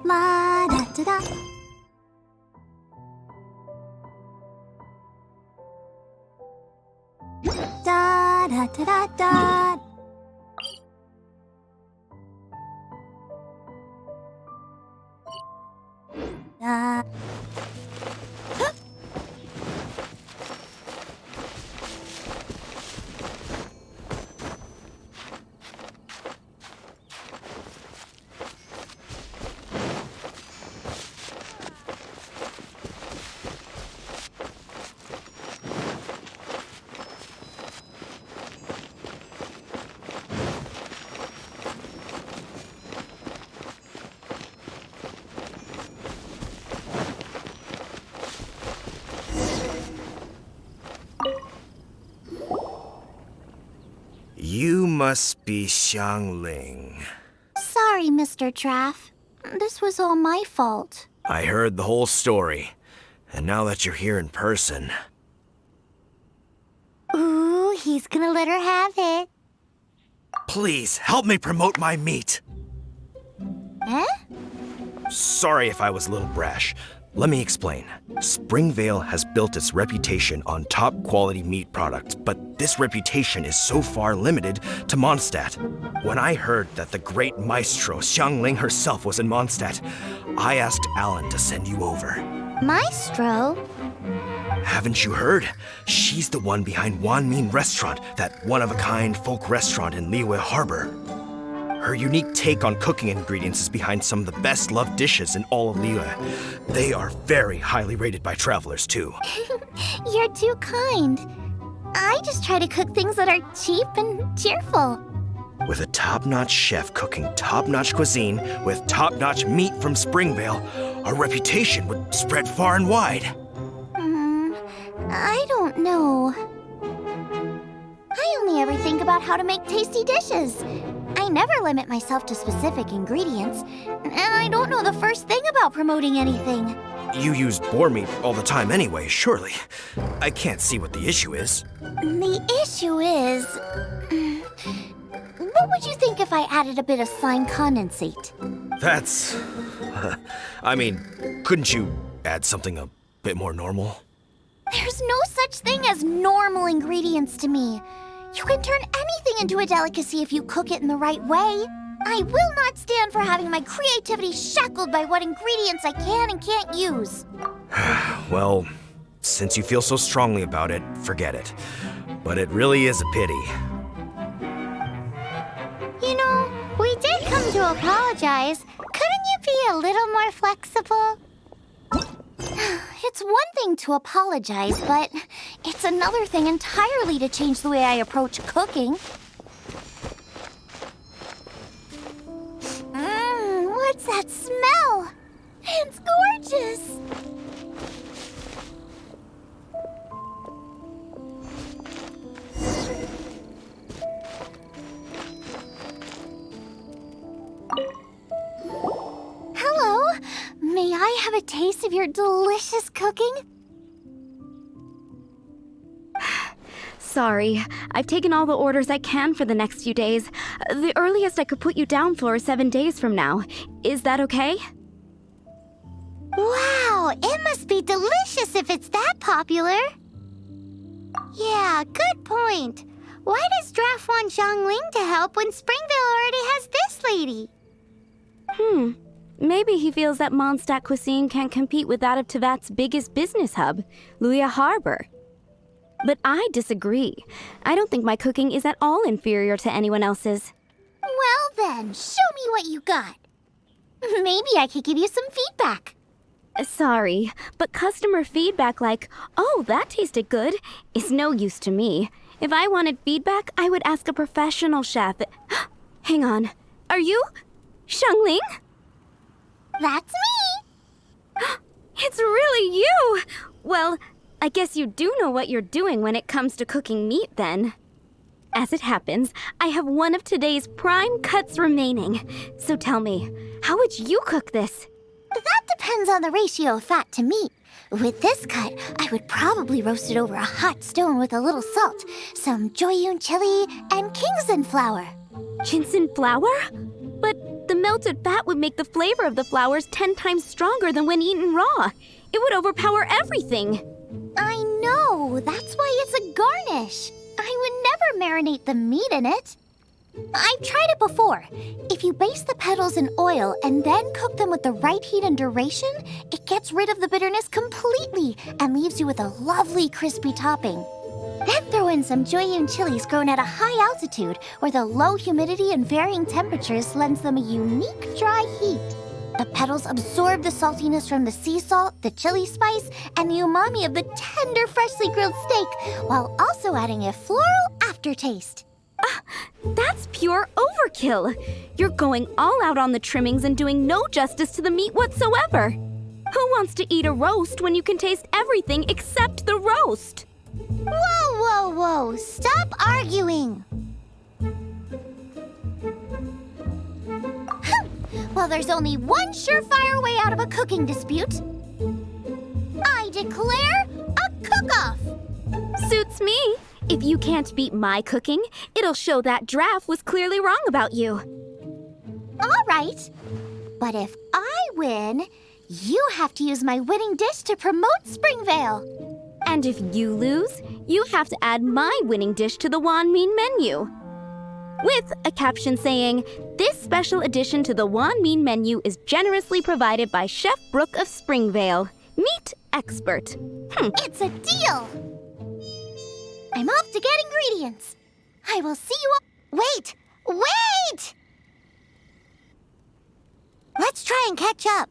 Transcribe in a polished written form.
La da da da. Da da da da da. Da. You must be Xiangling. Sorry, Mr. Traff. This was all my fault. I heard the whole story, and now that you're here in person... Ooh, he's gonna let her have it. Please, help me promote my meat! Eh? Sorry if I was a little brash. Let me explain. Springvale has built its reputation on top-quality meat products, but this reputation is so far limited to Mondstadt. When I heard that the great maestro Xiangling herself was in Mondstadt, I asked Alan to send you over. Maestro? Haven't you heard? She's the one behind Wanmin Restaurant, that one-of-a-kind folk restaurant in Liyue Harbor. Her unique take on cooking ingredients is behind some of the best-loved dishes in all of Liyue. They are very highly rated by travelers, too. You're too kind. I just try to cook things that are cheap and cheerful. With a top-notch chef cooking top-notch cuisine with top-notch meat from Springvale, our reputation would spread far and wide. I don't know. I only ever think about how to make tasty dishes. I never limit myself to specific ingredients, and I don't know the first thing about promoting anything. You use boar meat all the time anyway, surely. I can't see what the issue is. The issue is... what would you think if I added a bit of slime condensate? That's... I mean, couldn't you add something a bit more normal? There's no such thing as normal ingredients to me. You can turn anything into a delicacy if you cook it in the right way. I will not stand for having my creativity shackled by what ingredients I can and can't use. Well, since you feel so strongly about it, forget it. But it really is a pity. You know, we did come to apologize. Couldn't you be a little more flexible? It's one thing to apologize, but it's another thing entirely to change the way I approach cooking. What's that smell? It's gorgeous! Hello, may I have a taste of your delicious cooking? Sorry, I've taken all the orders I can for the next few days. The earliest I could put you down for is 7 days from now. Is that okay? Wow, it must be delicious if it's that popular. Yeah, good point. Why does Draft want Xiangling to help when Springvale already has this lady? Maybe he feels that Mondstadt cuisine can't compete with that of Tevat's biggest business hub, Liyue Harbor. But I disagree. I don't think my cooking is at all inferior to anyone else's. Well then, show me what you got. Maybe I could give you some feedback. Sorry, but customer feedback like, "Oh, that tasted good," is no use to me. If I wanted feedback, I would ask a professional chef. Hang on. Are you Xiangling? That's me! It's really you! Well, I guess you do know what you're doing when it comes to cooking meat, then. As it happens, I have one of today's prime cuts remaining. So tell me, how would you cook this? That depends on the ratio of fat to meat. With this cut, I would probably roast it over a hot stone with a little salt, some Joyun chili, and Kingston flour. Ginseng flour? But The melted fat would make the flavor of the flowers 10 times stronger than when eaten raw. It would overpower everything. I know. That's why it's a garnish. I would never marinate the meat in it. I've tried it before. If you baste the petals in oil and then cook them with the right heat and duration, it gets rid of the bitterness completely and leaves you with a lovely crispy topping. Then throw in some Jueyun chilies grown at a high altitude where the low humidity and varying temperatures lends them a unique dry heat. The petals absorb the saltiness from the sea salt, the chili spice, and the umami of the tender, freshly grilled steak, while also adding a floral aftertaste. That's pure overkill. You're going all out on the trimmings and doing no justice to the meat whatsoever. Who wants to eat a roast when you can taste everything except the roast? Whoa, whoa, whoa! Stop arguing! Well, there's only one surefire way out of a cooking dispute. I declare a cook-off! Suits me. If you can't beat my cooking, it'll show that Draft was clearly wrong about you. All right. But if I win, you have to use my winning dish to promote Springvale. And if you lose, you have to add my winning dish to the Wanmin menu. With a caption saying, "This special addition to the Wanmin menu is generously provided by Chef Brooke of Springvale, meat expert." It's a deal! I'm off to get ingredients. I will see you all. Wait! Wait! Let's try and catch up.